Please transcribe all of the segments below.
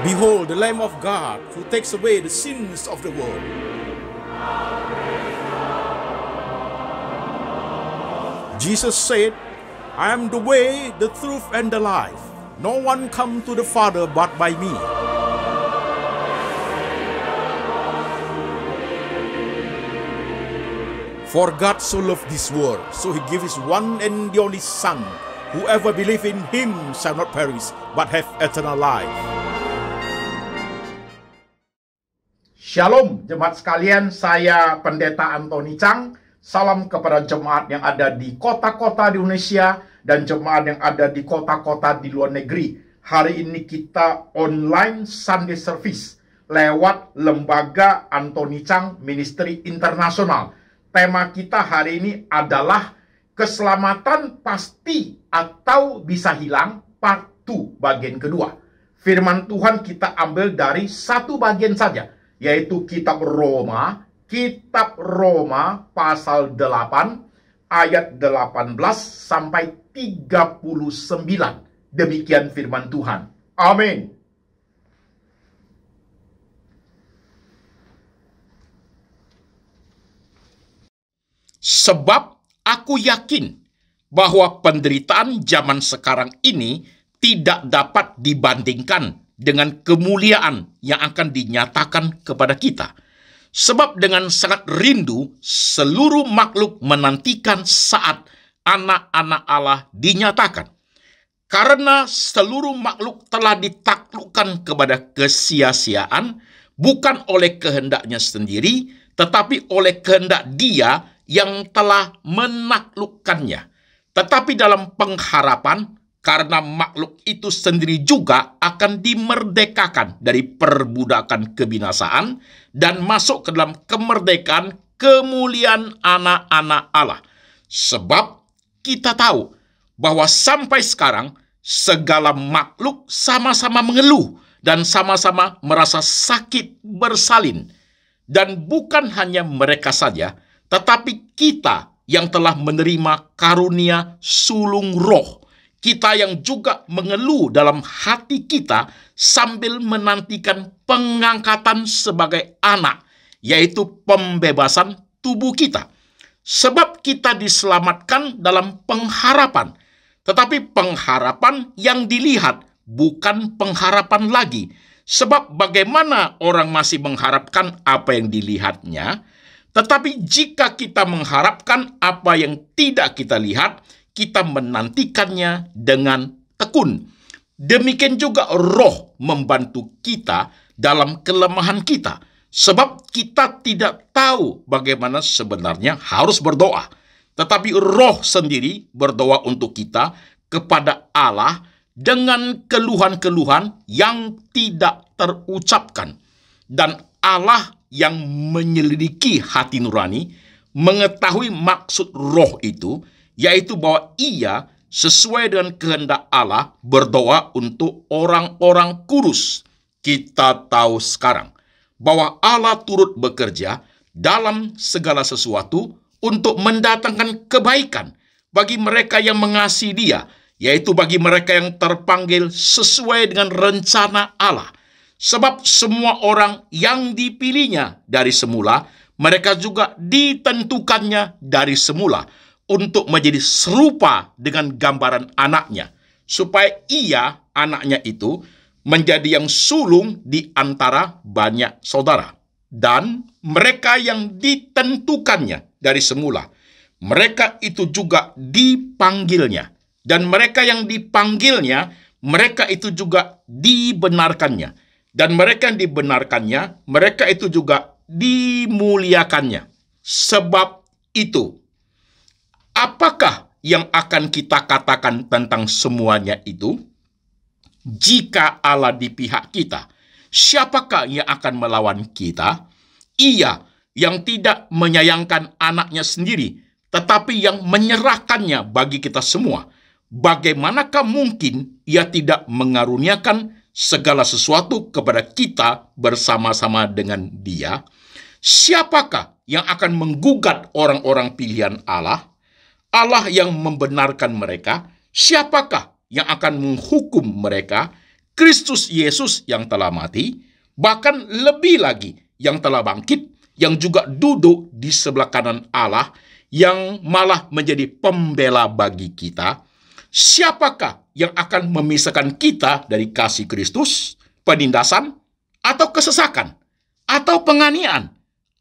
Behold, the Lamb of God who takes away the sins of the world. Jesus said, I am the way, the truth, and the life. No one comes to the Father but by me. For God so loved this world, so he gave his one and the only Son. Whoever believes in him shall not perish, but have eternal life. Shalom jemaat sekalian, saya Pendeta Antoni Chang. Salam kepada jemaat yang ada di kota-kota di Indonesia dan jemaat yang ada di kota-kota di luar negeri. Hari ini kita online Sunday Service lewat Lembaga Antoni Chang Ministry Internasional. Tema kita hari ini adalah keselamatan pasti atau bisa hilang, part 2 bagian kedua. Firman Tuhan kita ambil dari satu bagian saja, yaitu kitab Roma pasal 8 ayat 18 sampai 39. Demikian firman Tuhan. Amin. Sebab aku yakin bahwa penderitaan zaman sekarang ini tidak dapat dibandingkan dengan kemuliaan yang akan dinyatakan kepada kita. Sebab dengan sangat rindu seluruh makhluk menantikan saat anak-anak Allah dinyatakan. Karena seluruh makhluk telah ditaklukkan kepada kesia-siaan, bukan oleh kehendaknya sendiri, tetapi oleh kehendak Dia yang telah menaklukkannya. Tetapi dalam pengharapan, karena makhluk itu sendiri juga akan dimerdekakan dari perbudakan kebinasaan dan masuk ke dalam kemerdekaan kemuliaan anak-anak Allah. Sebab kita tahu bahwa sampai sekarang segala makhluk sama-sama mengeluh dan sama-sama merasa sakit bersalin. Dan bukan hanya mereka saja, tetapi kita yang telah menerima karunia sulung roh, kita yang juga mengeluh dalam hati kita sambil menantikan pengangkatan sebagai anak, yaitu pembebasan tubuh kita. Sebab kita diselamatkan dalam pengharapan, tetapi pengharapan yang dilihat bukan pengharapan lagi. Sebab bagaimana orang masih mengharapkan apa yang dilihatnya? Tetapi jika kita mengharapkan apa yang tidak kita lihat, kita menantikannya dengan tekun. Demikian juga roh membantu kita dalam kelemahan kita. Sebab kita tidak tahu bagaimana sebenarnya harus berdoa. Tetapi roh sendiri berdoa untuk kita kepada Allah dengan keluhan-keluhan yang tidak terucapkan. Dan Allah yang menyelidiki hati nurani mengetahui maksud roh itu, yaitu bahwa ia sesuai dengan kehendak Allah berdoa untuk orang-orang kudus. Kita tahu sekarang bahwa Allah turut bekerja dalam segala sesuatu untuk mendatangkan kebaikan bagi mereka yang mengasihi Dia, yaitu bagi mereka yang terpanggil sesuai dengan rencana Allah. Sebab semua orang yang dipilihnya dari semula, mereka juga ditentukannya dari semula untuk menjadi serupa dengan gambaran anaknya, supaya ia, anaknya itu, menjadi yang sulung di antara banyak saudara. Dan mereka yang ditentukannya dari semula, mereka itu juga dipanggilnya. Dan mereka yang dipanggilnya, mereka itu juga dibenarkannya. Dan mereka yang dibenarkannya, mereka itu juga dimuliakannya. Sebab itu, apakah yang akan kita katakan tentang semuanya itu? Jika Allah di pihak kita, siapakah yang akan melawan kita? Ia yang tidak menyayangkan anaknya sendiri, tetapi yang menyerahkannya bagi kita semua. Bagaimanakah mungkin ia tidak mengaruniakan segala sesuatu kepada kita bersama-sama dengan Dia? Siapakah yang akan menggugat orang-orang pilihan Allah? Allah yang membenarkan mereka. Siapakah yang akan menghukum mereka? Kristus Yesus yang telah mati, bahkan lebih lagi yang telah bangkit, yang juga duduk di sebelah kanan Allah, yang malah menjadi pembela bagi kita. Siapakah yang akan memisahkan kita dari kasih Kristus? Penindasan, atau kesesakan, atau penganiayaan,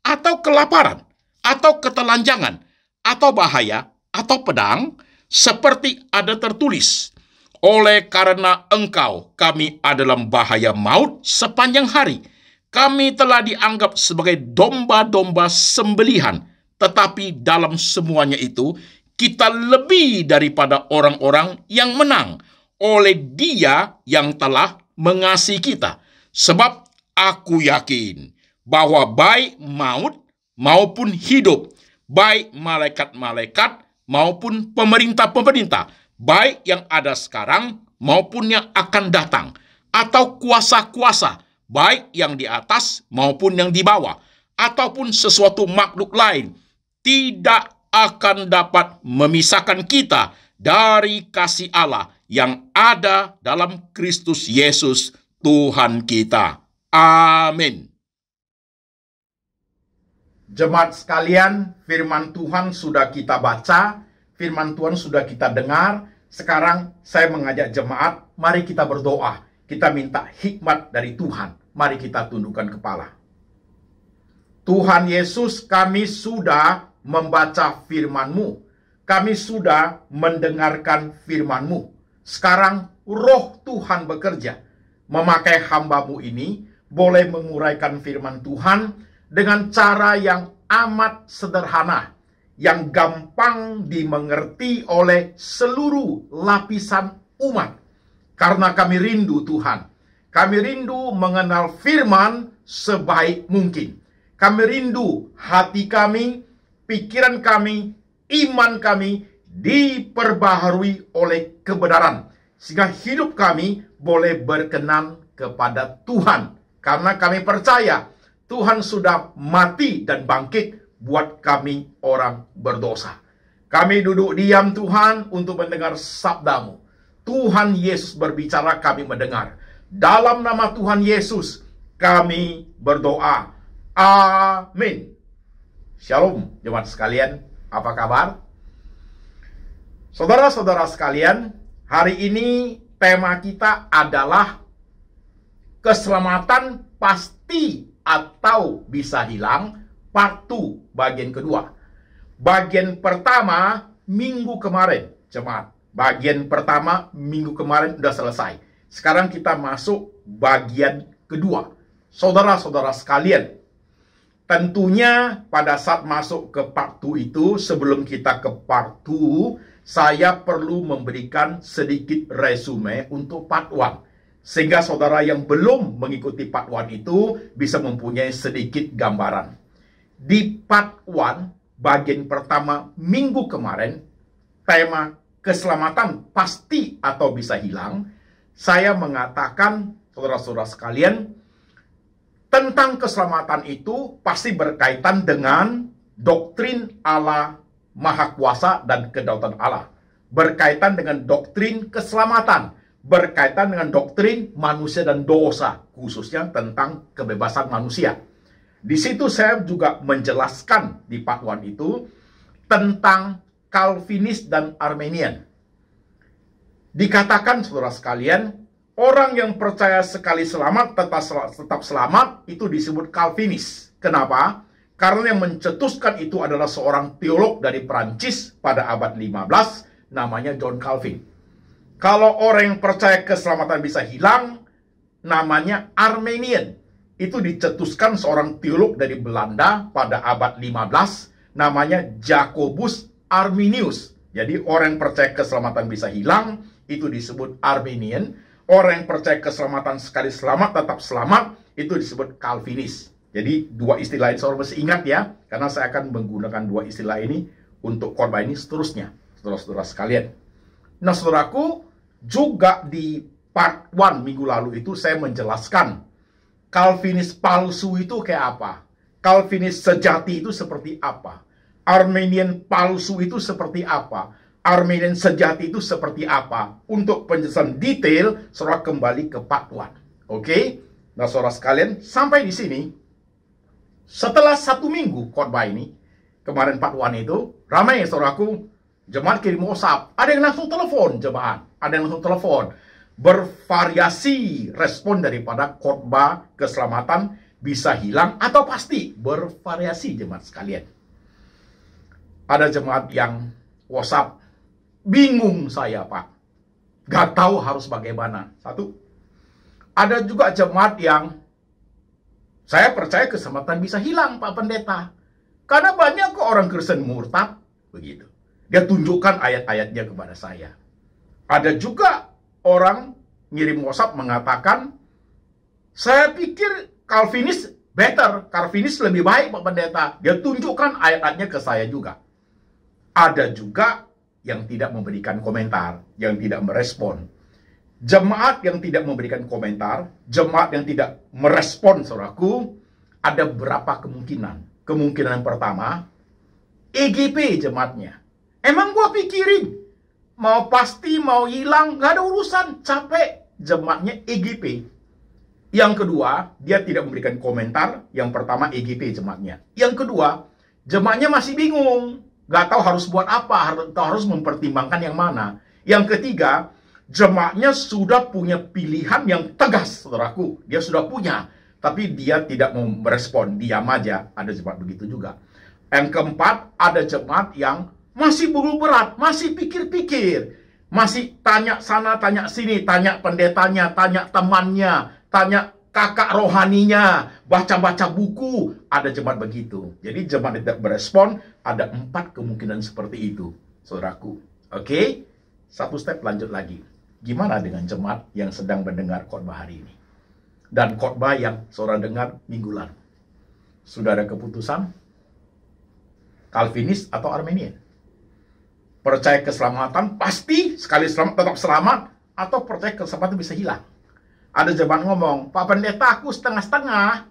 atau kelaparan, atau ketelanjangan, atau bahaya, atau pedang? Seperti ada tertulis, oleh karena engkau kami ada dalam bahaya maut sepanjang hari. Kami telah dianggap sebagai domba-domba sembelihan, tetapi dalam semuanya itu kita lebih daripada orang-orang yang menang oleh Dia yang telah mengasihi kita. Sebab aku yakin bahwa baik maut maupun hidup, baik malaikat-malaikat maupun pemerintah-pemerintah, baik yang ada sekarang maupun yang akan datang, atau kuasa-kuasa, baik yang di atas maupun yang di bawah, ataupun sesuatu makhluk lain, tidak akan dapat memisahkan kita dari kasih Allah yang ada dalam Kristus Yesus Tuhan kita. Amin. Jemaat sekalian, firman Tuhan sudah kita baca, firman Tuhan sudah kita dengar. Sekarang saya mengajak jemaat, mari kita berdoa. Kita minta hikmat dari Tuhan. Mari kita tundukkan kepala. Tuhan Yesus, kami sudah membaca firman-Mu. Kami sudah mendengarkan firman-Mu. Sekarang Roh Tuhan bekerja. Memakai hamba-Mu ini, boleh menguraikan firman Tuhan dengan cara yang amat sederhana, yang gampang dimengerti oleh seluruh lapisan umat. Karena kami rindu Tuhan. Kami rindu mengenal firman sebaik mungkin. Kami rindu hati kami, pikiran kami, iman kami diperbaharui oleh kebenaran. Sehingga hidup kami boleh berkenan kepada Tuhan. Karena kami percaya Tuhan sudah mati dan bangkit buat kami orang berdosa. Kami duduk diam Tuhan untuk mendengar sabda-Mu. Tuhan Yesus berbicara, kami mendengar. Dalam nama Tuhan Yesus kami berdoa. Amin. Shalom jemaat sekalian, apa kabar? Saudara-saudara sekalian, hari ini tema kita adalah keselamatan pasti atau bisa hilang, part 2, bagian kedua. Bagian pertama minggu kemarin, jemaat. Bagian pertama minggu kemarin sudah selesai. Sekarang kita masuk bagian kedua. Saudara-saudara sekalian, tentunya pada saat masuk ke part 2 itu, sebelum kita ke part 2, saya perlu memberikan sedikit resume untuk part 1. Sehingga saudara yang belum mengikuti part 1 itu bisa mempunyai sedikit gambaran. Di part 1, bagian pertama minggu kemarin, tema keselamatan pasti atau bisa hilang, saya mengatakan, saudara-saudara sekalian, tentang keselamatan itu pasti berkaitan dengan doktrin Allah Maha Kuasa dan kedaulatan Allah. Berkaitan dengan doktrin keselamatan. Berkaitan dengan doktrin manusia dan dosa, khususnya tentang kebebasan manusia. Di situ saya juga menjelaskan di part 1 itu tentang Calvinis dan Arminian. Dikatakan saudara sekalian, orang yang percaya sekali selamat tetap selamat itu disebut Calvinis. Kenapa? Karena yang mencetuskan itu adalah seorang teolog dari Prancis pada abad 15, namanya John Calvin. Kalau orang yang percaya keselamatan bisa hilang, namanya Arminian. Itu dicetuskan seorang teolog dari Belanda pada abad 15, namanya Jacobus Arminius. Jadi orang yang percaya keselamatan bisa hilang, itu disebut Arminian. Orang yang percaya keselamatan sekali selamat tetap selamat, itu disebut Calvinis. Jadi dua istilah ini saudara mesti ingat ya, karena saya akan menggunakan dua istilah ini untuk khotbah ini seterusnya, saudara-saudara sekalian. Nah saudaraku, juga di part 1 minggu lalu itu saya menjelaskan Calvinis palsu itu kayak apa, Calvinis sejati itu seperti apa, Arminian palsu itu seperti apa, Arminian sejati itu seperti apa? Untuk penjelasan detail, saudara kembali ke part 1. Oke? Nah, saudara sekalian, sampai di sini, setelah 1 minggu khotbah ini, kemarin part 1 itu, ramai saudaraku, jemaat kirim WhatsApp. Ada yang langsung telepon, jemaat. Ada yang langsung telepon. Bervariasi respon daripada khotbah keselamatan bisa hilang atau pasti. Bervariasi, jemaat sekalian. Ada jemaat yang WhatsApp, bingung saya, Pak. Gak tahu harus bagaimana. Satu. Ada juga jemaat yang saya percaya keselamatan bisa hilang, Pak Pendeta. Karena banyak kok orang Kristen murtad. Begitu. Dia tunjukkan ayat-ayatnya kepada saya. Ada juga orang ngirim WhatsApp mengatakan, saya pikir Calvinis better. Calvinis lebih baik, Pak Pendeta. Dia tunjukkan ayat-ayatnya ke saya juga. Ada juga yang tidak memberikan komentar, yang tidak merespon. Jemaat yang tidak memberikan komentar, jemaat yang tidak merespon, saudaraku, ada berapa kemungkinan. Kemungkinan yang pertama, EGP jemaatnya. Emang gua pikirin, mau pasti, mau hilang, gak ada urusan, capek. Jemaatnya EGP. Yang kedua, dia tidak memberikan komentar. Yang pertama, EGP jemaatnya. Yang kedua, jemaatnya masih bingung. Gak tahu harus buat apa, harus mempertimbangkan yang mana. Yang ketiga, jemaatnya sudah punya pilihan yang tegas, saudaraku. Dia sudah punya, tapi dia tidak mau merespon, diam aja. Ada jemaat begitu juga. Yang keempat, ada jemaat yang masih berat, masih pikir-pikir. Masih tanya sana, tanya sini, tanya pendetanya, tanya temannya, tanya kakak rohaninya, baca-baca buku. Ada jemaat begitu. Jadi jemaat tidak berespon, ada 4 kemungkinan seperti itu, saudaraku. Oke? Satu step lanjut lagi. Gimana dengan jemaat yang sedang mendengar khotbah hari ini? Dan khotbah yang saudara dengar minggu lalu? Sudah ada keputusan? Calvinis atau Arminian? Percaya keselamatan pasti, sekali selamat tetap selamat, atau percaya keselamatan bisa hilang? Ada jemaat ngomong, Pak Pendeta, aku setengah-setengah.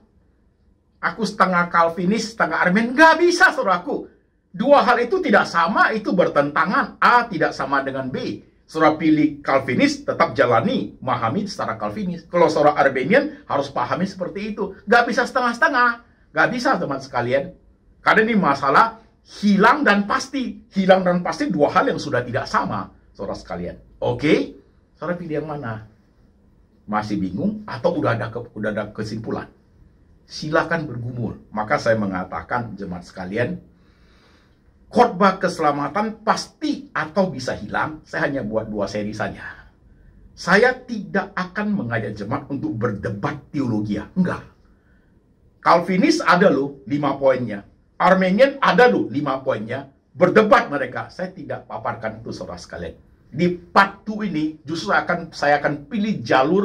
Aku setengah Calvinis, setengah Arminian. Nggak bisa, saudaraku. Dua hal itu tidak sama, itu bertentangan. A tidak sama dengan B. Saudara pilih Calvinis, tetap jalani, memahami secara Calvinis. Kalau saudara Arminian, harus pahami seperti itu. Nggak bisa setengah-setengah. Nggak bisa, teman sekalian. Karena ini masalah hilang dan pasti. Hilang dan pasti dua hal yang sudah tidak sama, saudara sekalian. Oke? Saudara pilih yang mana? Masih bingung atau udah ada kesimpulan? Silakan bergumul. Maka saya mengatakan, jemaat sekalian, khotbah keselamatan pasti atau bisa hilang. Saya hanya buat 2 seri saja. Saya tidak akan mengajak jemaat untuk berdebat teologi. Enggak. Calvinis ada loh 5 poinnya. Arminian ada loh 5 poinnya. Berdebat mereka. Saya tidak paparkan itu, saudara sekalian. Di part 2 ini justru saya akan pilih jalur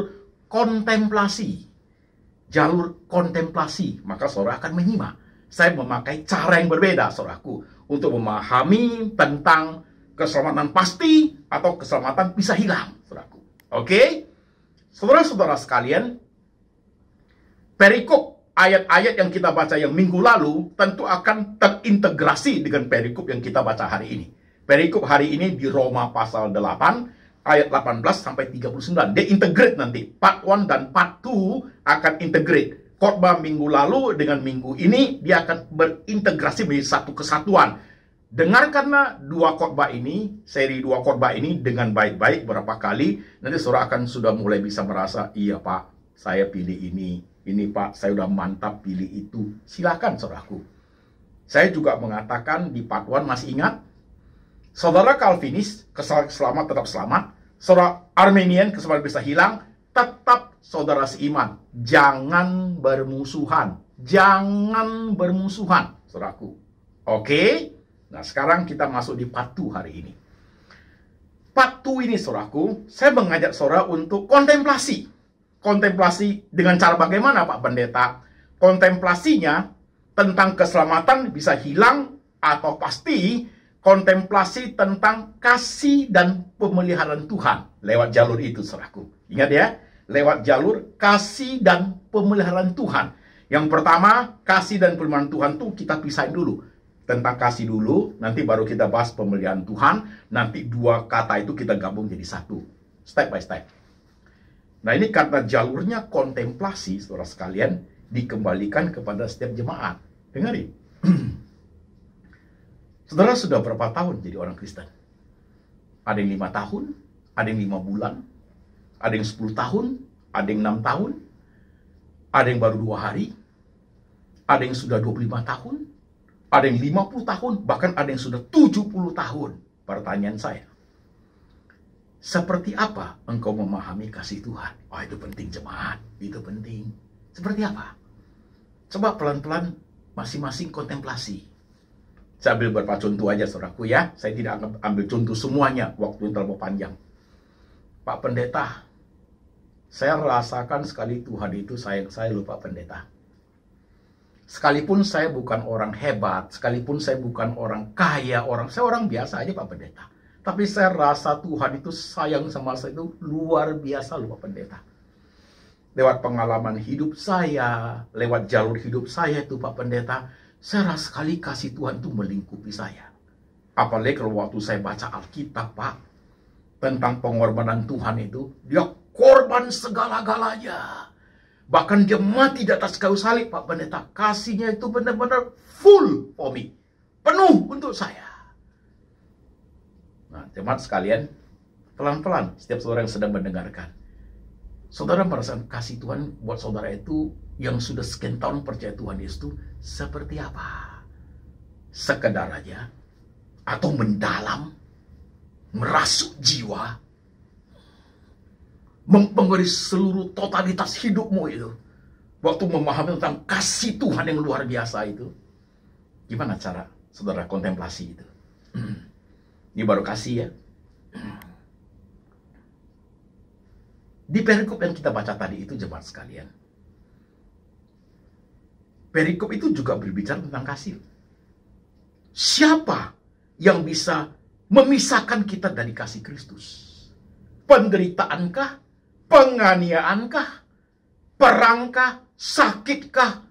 kontemplasi. Jalur kontemplasi. Maka saudara akan menyimak. Saya memakai cara yang berbeda, saudaraku, untuk memahami tentang keselamatan pasti atau keselamatan bisa hilang, saudaraku. Oke? Saudara-saudara sekalian, perikop ayat-ayat yang kita baca yang minggu lalu tentu akan terintegrasi dengan perikop yang kita baca hari ini. Perikop hari ini di Roma pasal 8, ayat 18 sampai 39. Dia integrate nanti. Part 1 dan part 2 akan integrate. Khotbah minggu lalu dengan minggu ini, dia akan berintegrasi menjadi satu kesatuan. Dengarkanlah 2 khotbah ini, seri 2 khotbah ini dengan baik-baik berapa kali. Nanti saudara akan sudah mulai bisa merasa, iya Pak, saya pilih ini. Ini Pak, saya udah mantap pilih itu. Silakan saudaraku. Saya juga mengatakan di part 1 masih ingat, saudara Calvinis, selamat tetap selamat. Saudara Arminian, keselamatan bisa hilang. Tetap saudara seiman. Jangan bermusuhan. Jangan bermusuhan, saudaraku. Oke? Nah, sekarang kita masuk di part 2 hari ini. Part 2 ini, saudaraku, saya mengajak saudara untuk kontemplasi. Kontemplasi dengan cara bagaimana, Pak Pendeta? Kontemplasinya tentang keselamatan bisa hilang atau pasti. Kontemplasi tentang kasih dan pemeliharaan Tuhan lewat jalur itu, saudaraku. Ingat ya, lewat jalur kasih dan pemeliharaan Tuhan. Yang pertama, kasih dan pemeliharaan Tuhan itu kita pisahin dulu. Tentang kasih dulu, nanti baru kita bahas pemeliharaan Tuhan. Nanti dua kata itu kita gabung jadi satu. Step by step. Nah ini karena jalurnya kontemplasi, saudara sekalian, dikembalikan kepada setiap jemaat. Dengarin. Saudara sudah berapa tahun jadi orang Kristen? Ada yang 5 tahun, ada yang 5 bulan, ada yang 10 tahun, ada yang 6 tahun, ada yang baru 2 hari, ada yang sudah 25 tahun, ada yang 50 tahun, bahkan ada yang sudah 70 tahun. Pertanyaan saya, seperti apa engkau memahami kasih Tuhan? Oh, itu penting jemaat, itu penting. Seperti apa? Coba pelan-pelan masing-masing kontemplasi. Saya ambil beberapa contoh aja, saudaraku ya. Saya tidak akan ambil contoh semuanya, waktu yang terlalu panjang. Pak Pendeta, saya rasakan sekali Tuhan itu sayang saya loh Pak Pendeta. Sekalipun saya bukan orang hebat, sekalipun saya bukan orang kaya, saya orang biasa aja Pak Pendeta. Tapi saya rasa Tuhan itu sayang sama saya itu luar biasa loh Pak Pendeta. Lewat pengalaman hidup saya, lewat jalur hidup saya itu Pak Pendeta, saya rasa sekali kasih Tuhan itu melingkupi saya. Apalagi kalau waktu saya baca Alkitab Pak, tentang pengorbanan Tuhan itu, dia korban segala-galanya. Bahkan dia mati di atas kayu salib, Pak Pendeta. Kasihnya itu benar-benar full for me. Penuh untuk saya. Nah, jemaat sekalian, pelan-pelan setiap saudara yang sedang mendengarkan. Saudara merasakan kasih Tuhan buat saudara itu yang sudah sekian tahun percaya Tuhan Yesus itu seperti apa? Sekedar aja? Atau mendalam? Merasuk jiwa? Mempengaruhi seluruh totalitas hidupmu itu. Waktu memahami tentang kasih Tuhan yang luar biasa itu. Gimana cara saudara kontemplasi itu? Ini baru kasih ya. Di perikop yang kita baca tadi itu jemaat sekalian. Perikop itu juga berbicara tentang kasih. Siapa yang bisa memisahkan kita dari kasih Kristus? Penderitaankah? Penganiayaankah? Perangkah? Sakitkah?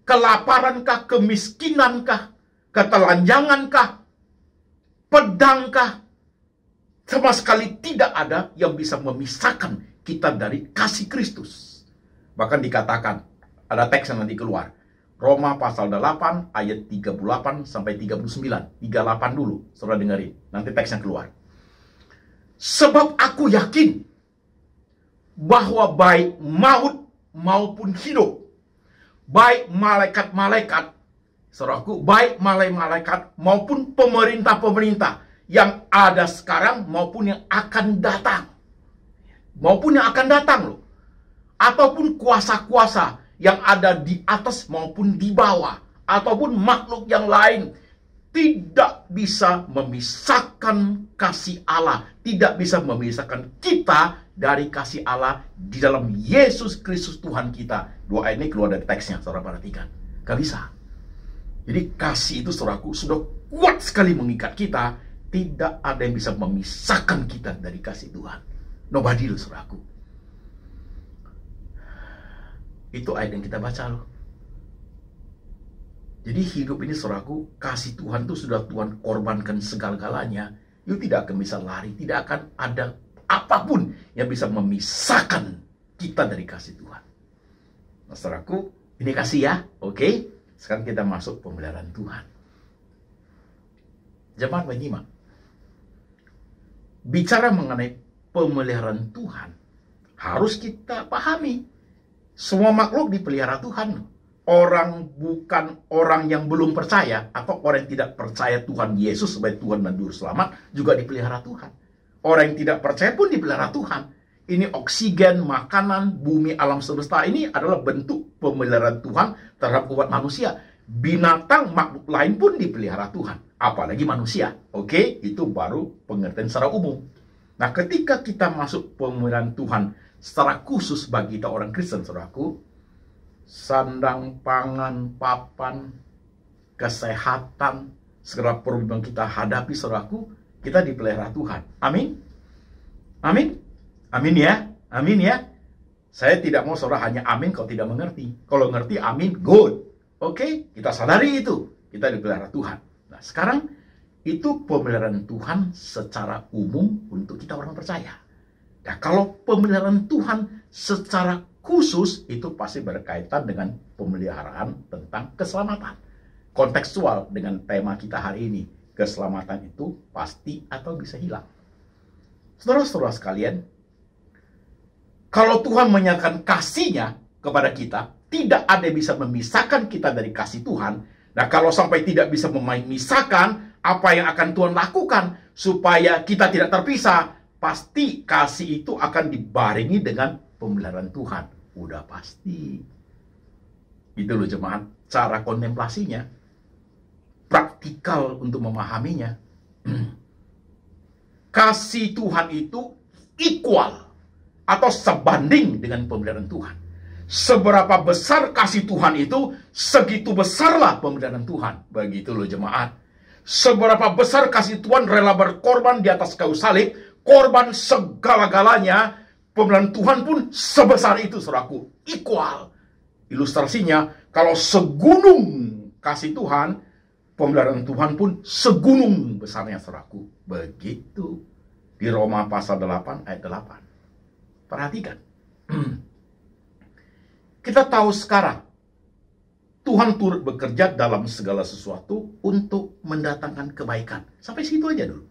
Kelaparankah? Kemiskinankah? Ketelanjangankah? Pedangkah? Sama sekali tidak ada yang bisa memisahkan kita dari kasih Kristus. Bahkan dikatakan, ada teks yang nanti keluar. Roma pasal 8 ayat 38 sampai 39. 38 dulu, saudara dengerin. Nanti teksnya keluar. Sebab aku yakin bahwa baik maut maupun hidup, baik malaikat-malaikat, saudaraku, baik malaikat maupun pemerintah-pemerintah yang ada sekarang maupun yang akan datang. Maupun yang akan datang loh. Ataupun kuasa-kuasa yang ada di atas maupun di bawah. Ataupun makhluk yang lain. Tidak bisa memisahkan kasih Allah. Tidak bisa memisahkan kita dari kasih Allah di dalam Yesus Kristus Tuhan kita. Dua ayat ini keluar dari teksnya, saudara perhatikan. Gak bisa. Jadi kasih itu saudaraku sudah kuat sekali mengikat kita. Tidak ada yang bisa memisahkan kita dari kasih Tuhan. Nobody loh saudaraku. Itu ayat yang kita baca loh. Jadi hidup ini saudaraku, kasih Tuhan itu sudah Tuhan korbankan segala-galanya. You tidak akan bisa lari, tidak akan ada apapun yang bisa memisahkan kita dari kasih Tuhan. Nah saudaraku, ini kasih ya, oke? Sekarang kita masuk pemeliharaan Tuhan. Jemaat menyimak. Bicara mengenai pemeliharaan Tuhan, harus kita pahami. Semua makhluk dipelihara Tuhan. Orang bukan orang yang belum percaya atau orang yang tidak percaya Tuhan Yesus sebagai Tuhan dan Juru Selamat juga dipelihara Tuhan. Orang yang tidak percaya pun dipelihara Tuhan. Ini oksigen, makanan, bumi, alam semesta ini adalah bentuk pemeliharaan Tuhan terhadap umat manusia. Binatang, makhluk lain pun dipelihara Tuhan. Apalagi manusia. Oke, itu baru pengertian secara umum. Nah, ketika kita masuk pemeliharaan Tuhan secara khusus bagi kita orang Kristen, saudaraku, sandang, pangan, papan, kesehatan, segala problem yang kita hadapi, saudaraku, kita dipelihara Tuhan. Amin? Amin? Amin ya? Amin ya? Saya tidak mau saudara hanya amin kalau tidak mengerti. Kalau ngerti, amin, good. Oke? Kita sadari itu. Kita dipelihara Tuhan. Nah, sekarang itu pemeliharaan Tuhan secara umum untuk kita orang percaya. Nah, kalau pemeliharaan Tuhan secara khusus itu pasti berkaitan dengan pemeliharaan tentang keselamatan. Kontekstual dengan tema kita hari ini, keselamatan itu pasti atau bisa hilang. Saudara-saudara sekalian, kalau Tuhan menyatakan kasih-Nya kepada kita, tidak ada yang bisa memisahkan kita dari kasih Tuhan. Nah, kalau sampai tidak bisa memisahkan, apa yang akan Tuhan lakukan supaya kita tidak terpisah? Pasti kasih itu akan dibarengi dengan pemeliharaan Tuhan. Udah pasti. Itu loh jemaat, cara kontemplasinya. Praktikal untuk memahaminya. Kasih Tuhan itu equal atau sebanding dengan pemeliharaan Tuhan. Seberapa besar kasih Tuhan itu, segitu besarlah pemeliharaan Tuhan. Begitu loh jemaat. Seberapa besar kasih Tuhan rela berkorban di atas kayu salib, korban segala-galanya, pemeliharaan Tuhan pun sebesar itu, saudaraku. Equal. Ilustrasinya, kalau segunung kasih Tuhan, pemeliharaan Tuhan pun segunung besarnya, saudaraku. Begitu. Di Roma pasal 8 ayat 8. Perhatikan. Kita tahu sekarang, Tuhan turut bekerja dalam segala sesuatu untuk mendatangkan kebaikan. Sampai situ aja dulu.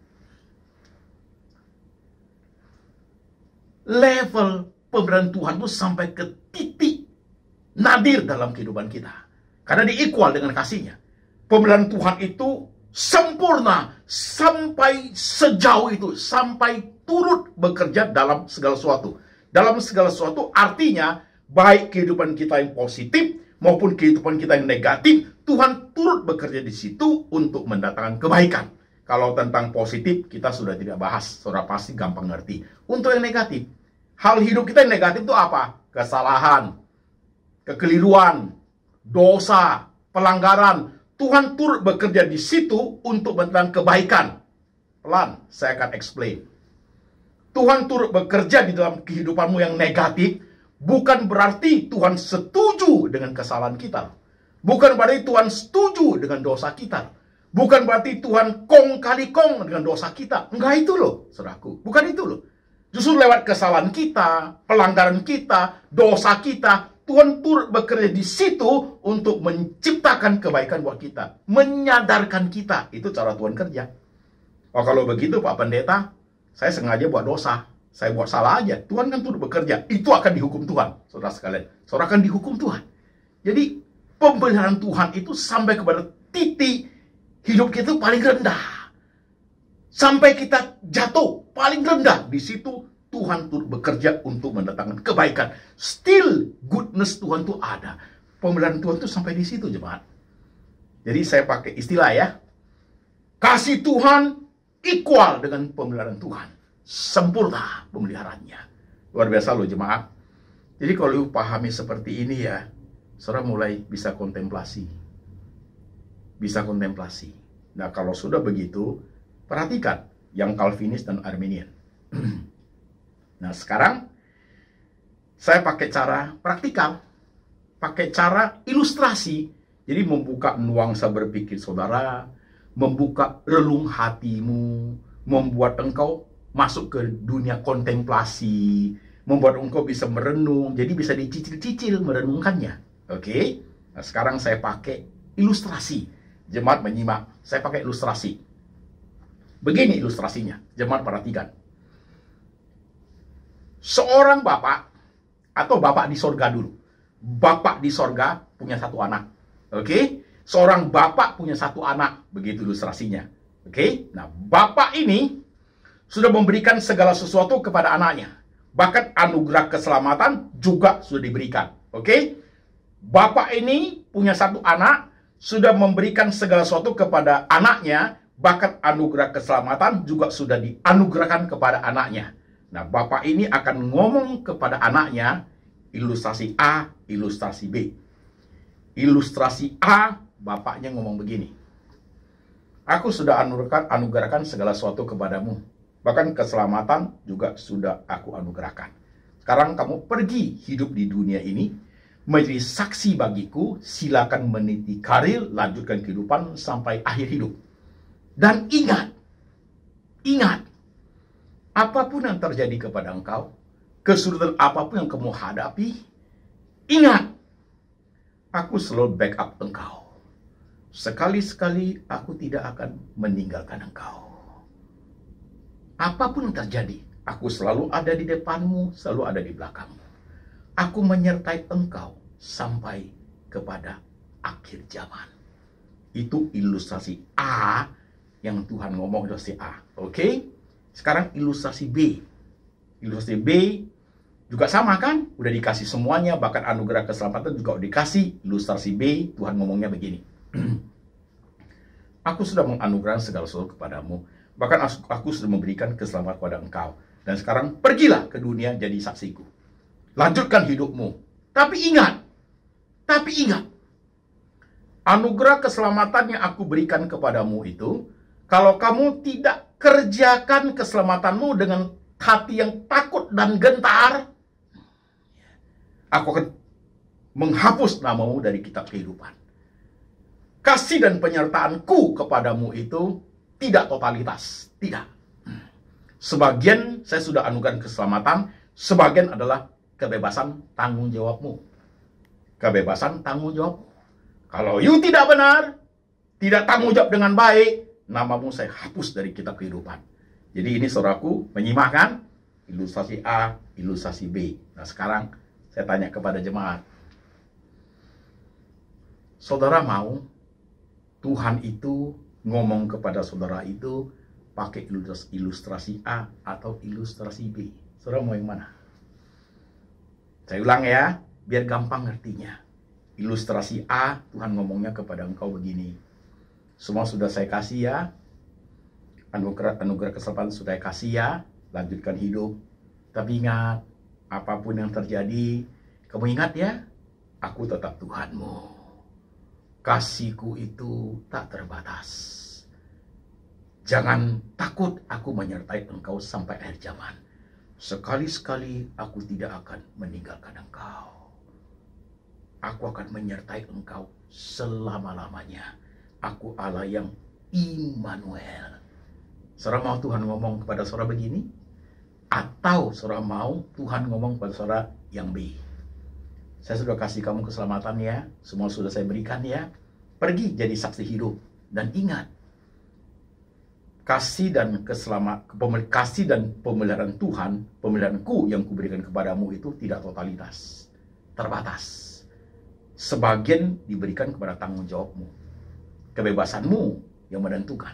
Level pemeliharaan Tuhan itu sampai ke titik nadir dalam kehidupan kita. Karena di-equal dengan kasih-Nya. Pemeliharaan Tuhan itu sempurna sampai sejauh itu, sampai turut bekerja dalam segala sesuatu. Dalam segala sesuatu artinya baik kehidupan kita yang positif maupun kehidupan kita yang negatif, Tuhan turut bekerja di situ untuk mendatangkan kebaikan. Kalau tentang positif kita sudah tidak bahas, saudara pasti gampang ngerti. Untuk yang negatif, hal hidup kita yang negatif itu apa? Kesalahan, kekeliruan, dosa, pelanggaran. Tuhan turut bekerja di situ untuk mendatangkan kebaikan. Pelan, saya akan explain. Tuhan turut bekerja di dalam kehidupanmu yang negatif, bukan berarti Tuhan setuju dengan kesalahan kita. Bukan berarti Tuhan setuju dengan dosa kita. Bukan berarti Tuhan kong kali kong dengan dosa kita. Enggak itu loh, saudaraku. Bukan itu loh. Justru lewat kesalahan kita, pelanggaran kita, dosa kita, Tuhan turut bekerja di situ untuk menciptakan kebaikan buat kita. Menyadarkan kita. Itu cara Tuhan kerja. Oh, kalau begitu Pak Pendeta, saya sengaja buat dosa. Saya buat salah aja. Tuhan kan turut bekerja. Itu akan dihukum Tuhan, saudara sekalian. Saudara akan dihukum Tuhan. Jadi, pemeliharaan Tuhan itu sampai kepada titik hidup kita itu paling rendah. Sampai kita jatuh paling rendah. Di situ Tuhan turut bekerja untuk mendatangkan kebaikan. Still goodness Tuhan itu ada. Pemeliharaan Tuhan itu sampai di situ, jemaat. Jadi saya pakai istilah ya. Kasih Tuhan equal dengan pemeliharaan Tuhan. Sempurna pemeliharaannya. Luar biasa loh jemaat. Jadi kalau pahami seperti ini ya, saudara mulai bisa kontemplasi. Bisa kontemplasi. Nah kalau sudah begitu, perhatikan yang Calvinis dan Arminian. Nah sekarang saya pakai cara praktikal, pakai cara ilustrasi. Jadi membuka nuansa berpikir saudara, membuka relung hatimu, membuat engkau masuk ke dunia kontemplasi, membuat engkau bisa merenung, jadi bisa dicicil-cicil merenungkannya. Oke? Nah sekarang saya pakai ilustrasi. Jemaat menyimak, saya pakai ilustrasi. Begini ilustrasinya, jemaat perhatikan. Seorang bapak, atau bapak di sorga dulu. Bapak di sorga punya satu anak. Oke? Seorang bapak punya satu anak. Begitu ilustrasinya. Oke? Nah, bapak ini sudah memberikan segala sesuatu kepada anaknya. Bahkan anugerah keselamatan juga sudah diberikan. Oke? Bapak ini punya satu anak, sudah memberikan segala sesuatu kepada anaknya, bahkan anugerah keselamatan juga sudah dianugerahkan kepada anaknya. Nah, bapak ini akan ngomong kepada anaknya, ilustrasi A, ilustrasi B. Ilustrasi A, bapaknya ngomong begini. Aku sudah anugerahkan segala sesuatu kepadamu. Bahkan keselamatan juga sudah aku anugerahkan. Sekarang kamu pergi hidup di dunia ini, menjadi saksi bagiku, silakan meniti karir, lanjutkan kehidupan sampai akhir hidup. Dan ingat, apapun yang terjadi kepada engkau, kesulitan apapun yang kamu hadapi, ingat, aku selalu backup engkau. Sekali-sekali aku tidak akan meninggalkan engkau. Apapun yang terjadi, aku selalu ada di depanmu, selalu ada di belakangmu. Aku menyertai engkau sampai kepada akhir zaman. Itu ilustrasi A yang Tuhan ngomong ilustrasi A. Oke? Sekarang ilustrasi B. Ilustrasi B juga sama kan? Udah dikasih semuanya, bahkan anugerah keselamatan juga udah dikasih. Ilustrasi B, Tuhan ngomongnya begini. Aku sudah menganugerahkan segala sesuatu kepadamu. Bahkan aku sudah memberikan keselamatan kepada engkau. Dan sekarang pergilah ke dunia jadi saksiku. Lanjutkan hidupmu. Tapi ingat. Anugerah keselamatan yang aku berikan kepadamu itu, kalau kamu tidak kerjakan keselamatanmu dengan hati yang takut dan gentar, aku akan menghapus namamu dari kitab kehidupan. Kasih dan penyertaanku kepadamu itu tidak totalitas. Tidak. Sebagian saya sudah anugerahkan keselamatan, sebagian adalah kebebasan tanggung jawabmu. Kebebasan tanggung jawab. Kalau you tidak benar, tidak tanggung jawab dengan baik, namamu saya hapus dari kitab kehidupan. Jadi ini saudaraku, menyimak kan? Ilustrasi A, ilustrasi B. Nah sekarang saya tanya kepada jemaat. Saudara mau Tuhan itu ngomong kepada saudara itu pakai ilustrasi A atau ilustrasi B? Saudara mau yang mana? Saya ulang ya, biar gampang ngertinya. Ilustrasi A, Tuhan ngomongnya kepada engkau begini. Semua sudah saya kasih ya. Anugerah keselamatan sudah saya kasih ya. Lanjutkan hidup. Tapi ingat, apapun yang terjadi, kamu ingat ya, aku tetap Tuhanmu. Kasihku itu tak terbatas. Jangan takut, aku menyertai engkau sampai akhir zaman. Sekali-sekali aku tidak akan meninggalkan engkau. Aku akan menyertai engkau selama-lamanya. Aku Allah yang Immanuel. Saudara mau Tuhan ngomong kepada saudara begini? Atau saudara mau Tuhan ngomong kepada saudara yang B? Saya sudah kasih kamu keselamatan ya. Semua sudah saya berikan ya. Pergi jadi saksi hidup. Dan ingat, kasih dan pemeliharaan Tuhan, pemeliharaanku yang kuberikan kepadamu itu tidak totalitas. Terbatas. Sebagian diberikan kepada tanggung jawabmu. Kebebasanmu yang menentukan.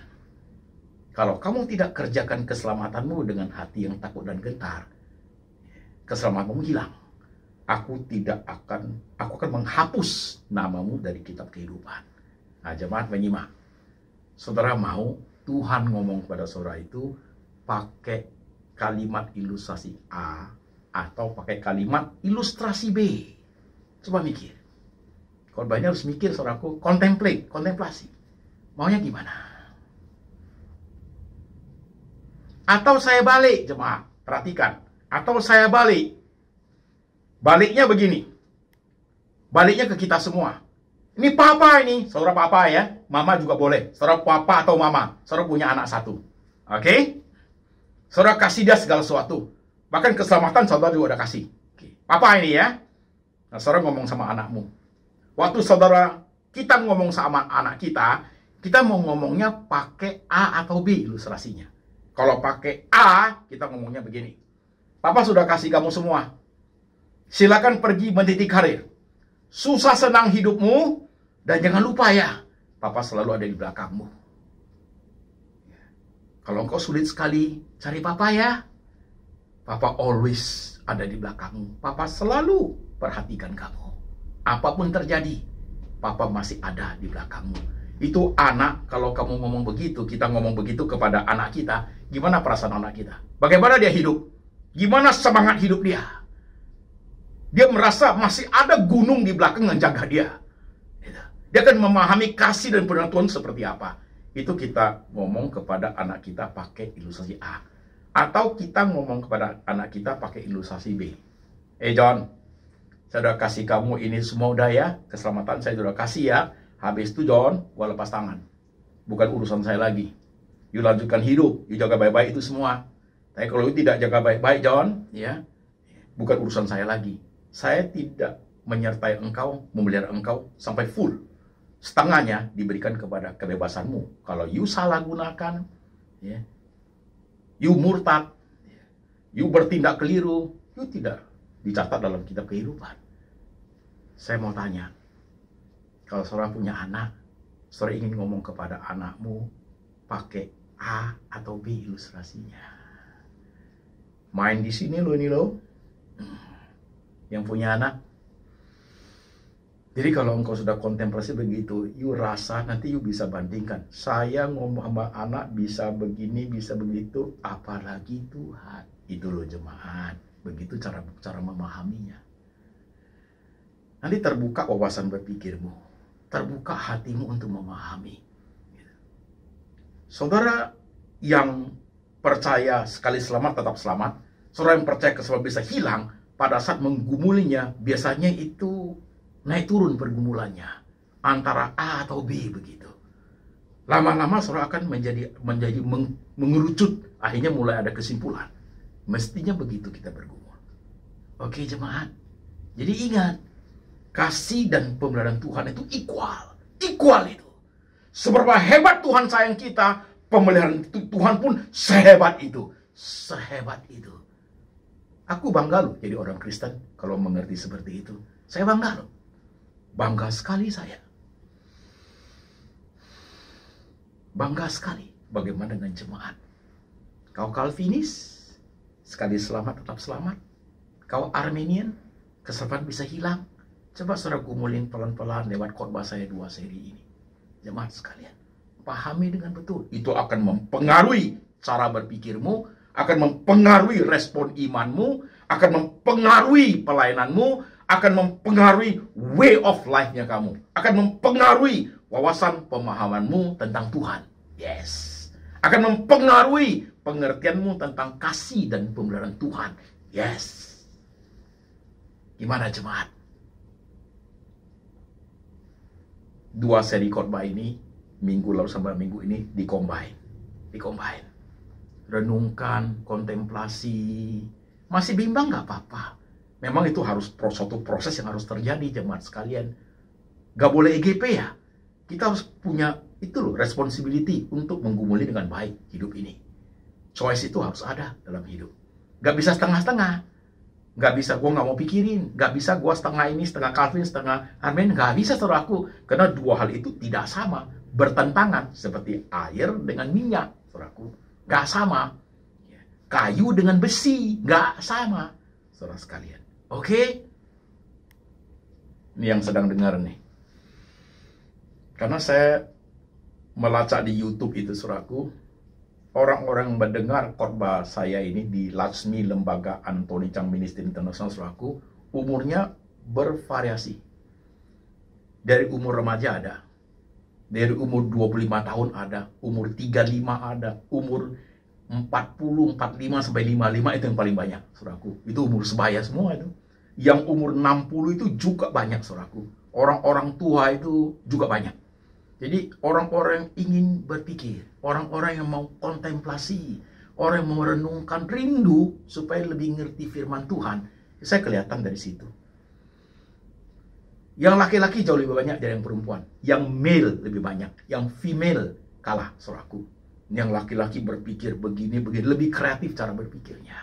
Kalau kamu tidak kerjakan keselamatanmu dengan hati yang takut dan gentar, keselamatanmu hilang. Aku akan menghapus namamu dari kitab kehidupan. Nah, jemaat menyimak. Saudara mau Tuhan ngomong kepada saudara itu pakai kalimat ilustrasi A atau pakai kalimat ilustrasi B? Coba mikir. Korbannya harus mikir, saudaraku. Kontemplasi. Maunya gimana? Atau saya balik, jemaat. Perhatikan. Atau saya balik. Baliknya begini. Baliknya ke kita semua. Ini papa ini. Saudara papa ya. Mama juga boleh. Saudara papa atau mama. Saudara punya anak satu. Oke? Saudara kasih dia segala sesuatu. Bahkan keselamatan saudara juga udah kasih. Oke. Papa ini ya. Nah, saudara ngomong sama anakmu. Waktu kita ngomong sama anak kita mau ngomongnya pakai A atau B ilustrasinya. Kalau pakai A, kita ngomongnya begini. Papa sudah kasih kamu semua. Silakan pergi meniti karir. Susah senang hidupmu. Dan jangan lupa ya, Papa selalu ada di belakangmu. Kalau engkau sulit sekali, cari Papa ya. Papa always ada di belakangmu. Papa selalu perhatikan kamu. Apapun terjadi, Papa masih ada di belakangmu. Itu anak, kalau kamu ngomong begitu, kita ngomong begitu kepada anak kita, gimana perasaan anak kita? Bagaimana dia hidup? Gimana semangat hidup dia? Dia merasa masih ada gunung di belakang yang jaga dia. Dia akan memahami kasih dan penuh Tuhan seperti apa. Itu kita ngomong kepada anak kita pakai ilustrasi A. Atau kita ngomong kepada anak kita pakai ilustrasi B. John, saya udah kasih kamu ini semua udah ya. Keselamatan saya udah kasih ya. Habis itu John, gua lepas tangan. Bukan urusan saya lagi. You lanjutkan hidup, you jaga baik-baik itu semua. Tapi kalau you tidak jaga baik-baik, John, ya, bukan urusan saya lagi. Saya tidak menyertai engkau, memelihara engkau sampai full. Setengahnya diberikan kepada kebebasanmu. Kalau you salah gunakan, ya, you murtad, you bertindak keliru, you tidak dicatat dalam kitab kehidupan. Saya mau tanya, kalau saudara punya anak, saudara ingin ngomong kepada anakmu pakai A atau B ilustrasinya. Main di sini lo ini lo, yang punya anak. Jadi kalau engkau sudah kontemplasi begitu, you rasa nanti you bisa bandingkan. Saya ngomong sama anak bisa begini, bisa begitu, apalagi Tuhan. Itu loh jemaat. Begitu cara memahaminya. Nanti terbuka wawasan berpikirmu. Terbuka hatimu untuk memahami. Saudara yang percaya sekali selamat tetap selamat. Saudara yang percaya keselamatan bisa hilang. Pada saat menggumulinya, biasanya itu naik turun pergumulannya. Antara A atau B begitu. Lama-lama saudara akan menjadi mengerucut. Akhirnya mulai ada kesimpulan. Mestinya begitu kita bergumul. Oke jemaat. Jadi ingat, kasih dan pemeliharaan Tuhan itu equal. Equal itu. Seberapa hebat Tuhan sayang kita, pemeliharaan Tuhan pun sehebat itu. Sehebat itu. Aku bangga loh jadi orang Kristen kalau mengerti seperti itu. Saya bangga loh. Bangga sekali saya. Bangga sekali. Bagaimana dengan jemaat? Kau Calvinis? Sekali selamat tetap selamat. Kau Arminian, keselamatan bisa hilang. Coba saudara gumulin pelan-pelan lewat khotbah saya 2 seri ini. Jemaat sekalian, pahami dengan betul. Itu akan mempengaruhi cara berpikirmu, akan mempengaruhi respon imanmu, akan mempengaruhi pelayananmu, akan mempengaruhi way of life-nya kamu, akan mempengaruhi wawasan pemahamanmu tentang Tuhan. Yes. Akan mempengaruhi pengertianmu tentang kasih dan pemeliharaan Tuhan. Yes. Gimana jemaat? 2 seri khotbah ini, minggu lalu sampai minggu ini, dikombine. Renungkan, kontemplasi. Masih bimbang nggak apa-apa. Memang itu harus suatu proses yang harus terjadi jemaat sekalian. Gak boleh EGP ya. Kita harus punya itu loh, responsibility untuk menggumuli dengan baik hidup ini. Choice itu harus ada dalam hidup. Gak bisa setengah-setengah. Gak bisa gue gak mau pikirin. Gak bisa gue setengah ini, setengah Calvin, setengah Arminian. Gak bisa saudaraku. Karena dua hal itu tidak sama. Bertentangan. Seperti air dengan minyak. Saudaraku. Gak sama. Kayu dengan besi. Gak sama. Saudara sekalian. Oke? Ini yang sedang dengar nih. Karena saya melacak di YouTube itu saudaraku, orang-orang mendengar khotbah saya ini di Laksmi Lembaga Anthony Chang Ministry International saudaraku, umurnya bervariasi. Dari umur remaja ada, dari umur 25 tahun ada, umur 35 ada, umur 40, 45 sampai 55 itu yang paling banyak saudaraku. Itu umur sebaya semua itu. Yang umur 60 itu juga banyak saudaraku. Orang-orang tua itu juga banyak. Jadi orang-orang yang ingin berpikir, orang-orang yang mau kontemplasi, orang yang mau merenungkan, rindu supaya lebih ngerti firman Tuhan. Saya kelihatan dari situ. Yang laki-laki jauh lebih banyak dari yang perempuan. Yang male lebih banyak, yang female kalah saudaraku. Yang laki-laki berpikir begini, lebih kreatif cara berpikirnya.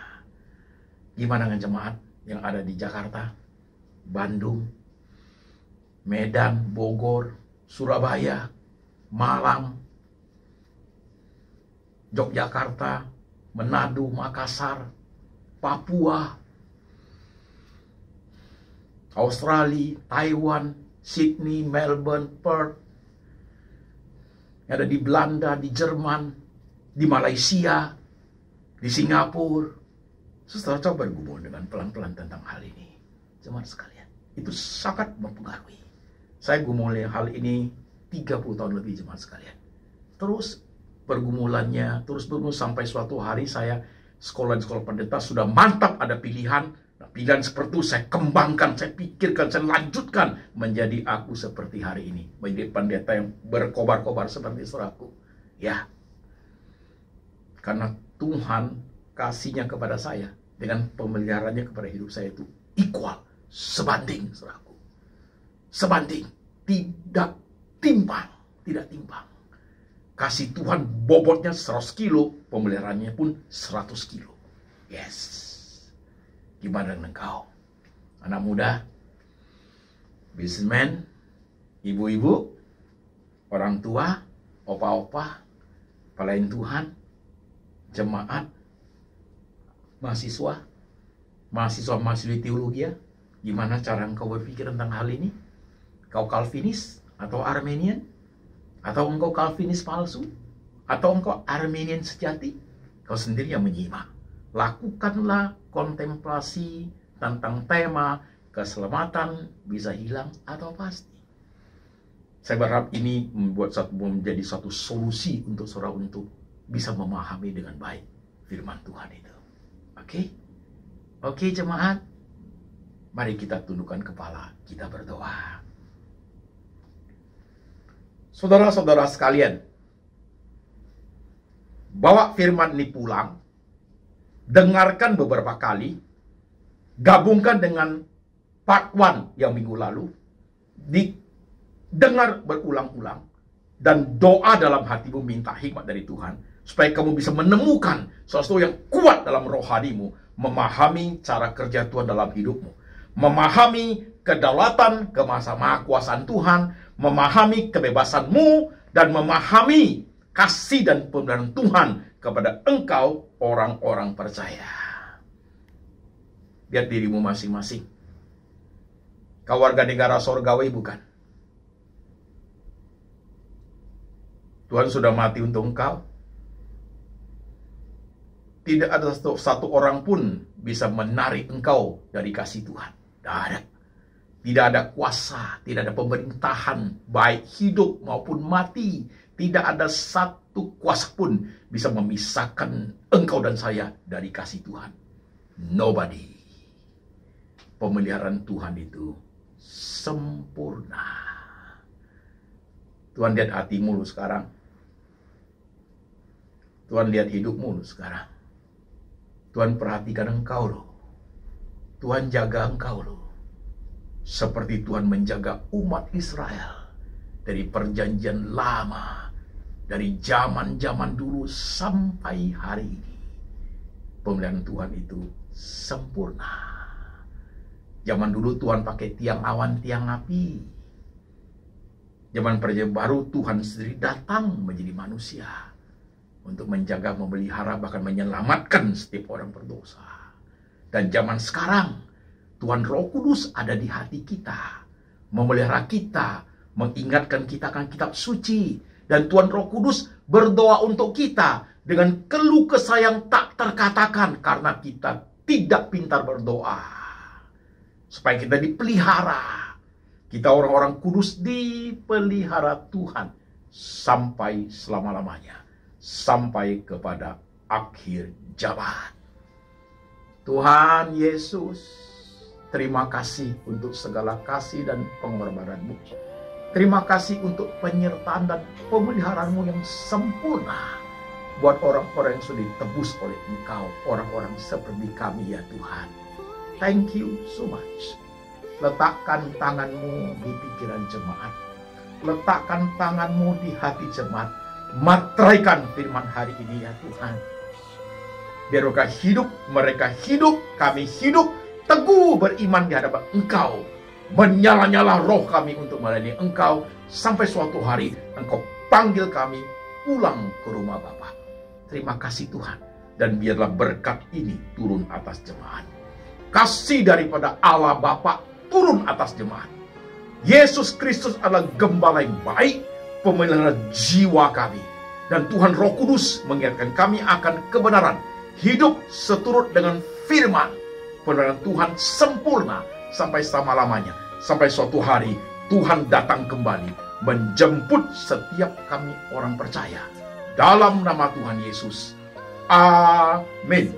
Gimana dengan jemaat yang ada di Jakarta, Bandung, Medan, Bogor, Surabaya, Malang, Yogyakarta, Manado, Makassar, Papua, Australia, Taiwan, Sydney, Melbourne, Perth, ada di Belanda, di Jerman, di Malaysia, di Singapura. Saudara coba bergumul dengan pelan-pelan tentang hal ini. Jemaat sekalian, itu sangat mempengaruhi. Saya gumuli hal ini 30 tahun lebih jemaat sekalian. Terus pergumulannya, terus sampai suatu hari saya sekolah di sekolah pendeta sudah mantap ada pilihan. Nah, pilihan seperti itu saya kembangkan, saya pikirkan, saya lanjutkan menjadi aku seperti hari ini. Menjadi pendeta yang berkobar-kobar seperti saudaraku. Ya. Karena Tuhan kasihnya kepada saya dengan pemeliharaannya kepada hidup saya itu equal, sebanding, saudaraku. Sebanding, tidak timpang. Kasih Tuhan bobotnya 100 kilo, pemeliharaannya pun 100 kilo. Yes. Gimana dengan engkau? Anak muda, businessman, ibu-ibu, orang tua, opa-opa, pelayan Tuhan, jemaat, mahasiswa-mahasiswi teologi, gimana cara engkau berpikir tentang hal ini? Kau Calvinis atau Armenian? Atau engkau Calvinis palsu? Atau engkau Armenian sejati? Kau sendiri yang menyimak. Lakukanlah kontemplasi tentang tema keselamatan bisa hilang atau pasti. Saya berharap ini menjadi satu solusi untuk saudara untuk bisa memahami dengan baik firman Tuhan itu. Oke jemaat, mari kita tundukkan kepala, kita berdoa. Saudara-saudara sekalian, bawa firman ini pulang, dengarkan beberapa kali, gabungkan dengan part 1 yang minggu lalu, didengar berulang-ulang, dan doa dalam hatimu minta hikmat dari Tuhan, supaya kamu bisa menemukan sesuatu yang kuat dalam rohanimu, memahami cara kerja Tuhan dalam hidupmu, memahami kedaulatan, kemahakuasaan Tuhan, memahami kebebasanmu, dan memahami kasih dan pemeliharaan Tuhan kepada engkau orang-orang percaya. Lihat dirimu masing-masing. Kau warga negara sorgawi bukan? Tuhan sudah mati untuk engkau. Tidak ada satu orang pun bisa menarik engkau dari kasih Tuhan. Tidak ada. Tidak ada kuasa, tidak ada pemerintahan, baik hidup maupun mati. Tidak ada satu kuasa pun bisa memisahkan engkau dan saya dari kasih Tuhan. Nobody. Pemeliharaan Tuhan itu sempurna. Tuhan lihat hatimu lu sekarang. Tuhan lihat hidupmu lu sekarang. Tuhan perhatikan engkau loh. Tuhan jaga engkau loh. Seperti Tuhan menjaga umat Israel dari perjanjian lama, dari zaman-zaman dulu sampai hari ini. Pemeliharaan Tuhan itu sempurna. Zaman dulu Tuhan pakai tiang awan, tiang api. Zaman perjanjian baru Tuhan sendiri datang menjadi manusia untuk menjaga, memelihara, bahkan menyelamatkan setiap orang berdosa. Dan zaman sekarang Tuhan Roh Kudus ada di hati kita, memelihara kita, mengingatkan kita akan kitab suci. Dan Tuhan Roh Kudus berdoa untuk kita dengan keluh kesah yang tak terkatakan karena kita tidak pintar berdoa. Supaya kita dipelihara. Kita orang-orang kudus dipelihara Tuhan sampai selama-lamanya. Sampai kepada akhir zaman. Tuhan Yesus, terima kasih untuk segala kasih dan pengorbanan-Mu. Terima kasih untuk penyertaan dan pemeliharaanmu yang sempurna buat orang-orang yang sudah ditebus oleh Engkau, orang-orang seperti kami ya Tuhan. Thank you so much. Letakkan tanganmu di pikiran jemaat. Letakkan tanganmu di hati jemaat. Materaikan firman hari ini ya Tuhan. Biar mereka hidup, kami hidup, teguh beriman di hadapan Engkau. Menyala-nyala roh kami untuk melayani Engkau. Sampai suatu hari Engkau panggil kami pulang ke rumah Bapa. Terima kasih Tuhan. Dan biarlah berkat ini turun atas jemaat. Kasih daripada Allah Bapa turun atas jemaat. Yesus Kristus adalah gembala yang baik, pemelihara jiwa kami. Dan Tuhan Roh Kudus mengingatkan kami akan kebenaran. Hidup seturut dengan firman. Pemeliharaan Tuhan sempurna sampai selama-lamanya. Sampai suatu hari Tuhan datang kembali menjemput setiap kami orang percaya. Dalam nama Tuhan Yesus. Amin.